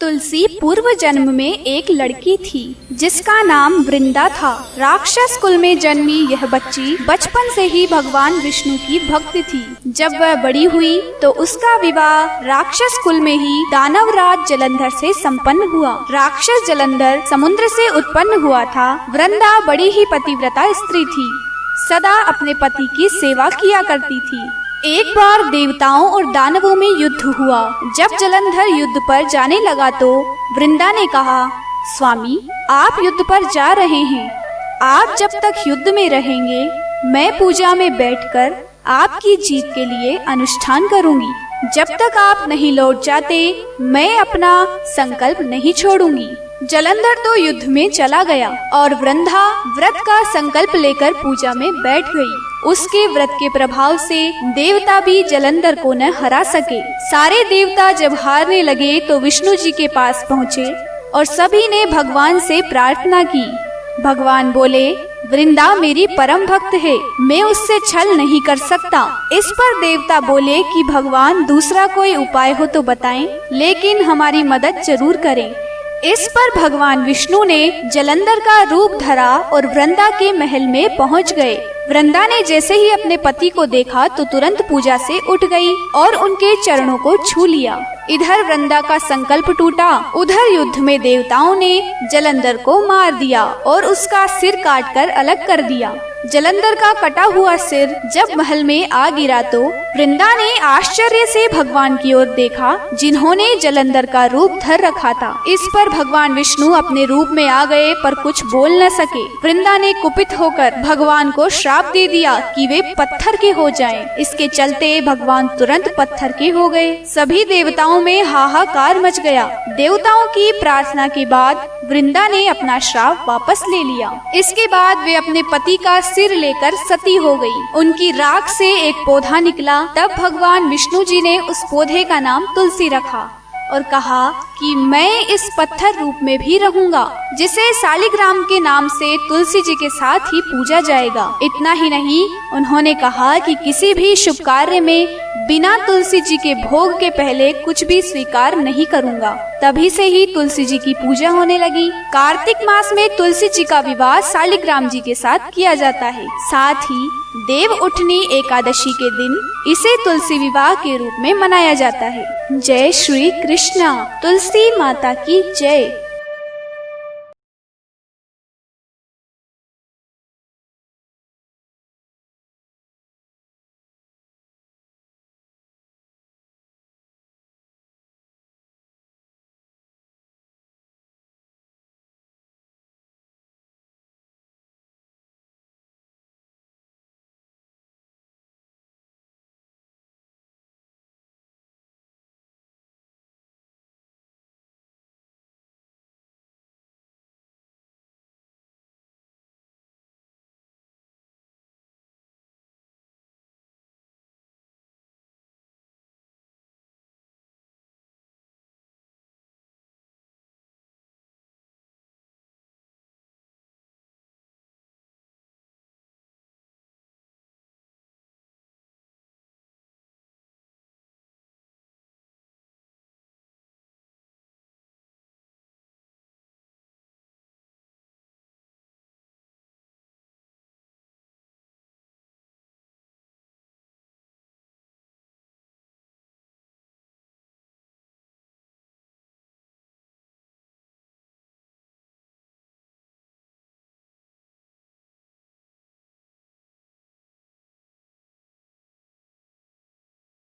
तुलसी पूर्व जन्म में एक लड़की थी जिसका नाम वृंदा था। राक्षस कुल में जन्मी यह बच्ची बचपन से ही भगवान विष्णु की भक्त थी। जब वह बड़ी हुई तो उसका विवाह राक्षस कुल में ही दानवराज जलंधर से संपन्न हुआ। राक्षस जलंधर समुद्र से उत्पन्न हुआ था। वृंदा बड़ी ही पतिव्रता स्त्री थी, सदा अपने पति की सेवा किया करती थी। एक बार देवताओं और दानवों में युद्ध हुआ। जब जलंधर युद्ध पर जाने लगा तो वृंदा ने कहा, स्वामी आप युद्ध पर जा रहे हैं, आप जब तक युद्ध में रहेंगे मैं पूजा में बैठकर आपकी जीत के लिए अनुष्ठान करूंगी। जब तक आप नहीं लौट जाते मैं अपना संकल्प नहीं छोड़ूंगी। जलंधर तो युद्ध में चला गया और वृंदा व्रत का संकल्प लेकर पूजा में बैठ गई। उसके व्रत के प्रभाव से देवता भी जलंधर को न हरा सके। सारे देवता जब हारने लगे तो विष्णु जी के पास पहुँचे और सभी ने भगवान से प्रार्थना की। भगवान बोले, वृंदा मेरी परम भक्त है, मैं उससे छल नहीं कर सकता। इस पर देवता बोले कि भगवान दूसरा कोई उपाय हो तो बताएं, लेकिन हमारी मदद जरूर करें। इस पर भगवान विष्णु ने जलंधर का रूप धरा और वृंदा के महल में पहुंच गए। वृंदा ने जैसे ही अपने पति को देखा तो तुरंत पूजा से उठ गई और उनके चरणों को छू लिया। इधर वृंदा का संकल्प टूटा, उधर युद्ध में देवताओं ने जलंधर को मार दिया और उसका सिर काटकर अलग कर दिया। जलंधर का कटा हुआ सिर जब महल में आ गिरा तो वृंदा ने आश्चर्य से भगवान की ओर देखा, जिन्होंने जलंधर का रूप धर रखा था। इस पर भगवान विष्णु अपने रूप में आ गए पर कुछ बोल न सके। वृंदा ने कुपित होकर भगवान को श्राप दे दिया कि वे पत्थर के हो जाएं। इसके चलते भगवान तुरंत पत्थर के हो गए। सभी देवताओं में हाहाकार मच गया। देवताओं की प्रार्थना के बाद वृंदा ने अपना श्राप वापस ले लिया। इसके बाद वे अपने पति का सिर लेकर सती हो गई। उनकी राख से एक पौधा निकला। तब भगवान विष्णु जी ने उस पौधे का नाम तुलसी रखा और कहा कि मैं इस पत्थर रूप में भी रहूंगा, जिसे शालिग्राम के नाम से तुलसी जी के साथ ही पूजा जाएगा। इतना ही नहीं, उन्होंने कहा कि किसी भी शुभ कार्य में बिना तुलसी जी के भोग के पहले कुछ भी स्वीकार नहीं करूंगा। तभी से ही तुलसी जी की पूजा होने लगी। कार्तिक मास में तुलसी जी का विवाह शालिग्राम जी के साथ किया जाता है। साथ ही देव उठनी एकादशी के दिन इसे तुलसी विवाह के रूप में मनाया जाता है। जय श्री कृष्णा। तुलसी माता की जय।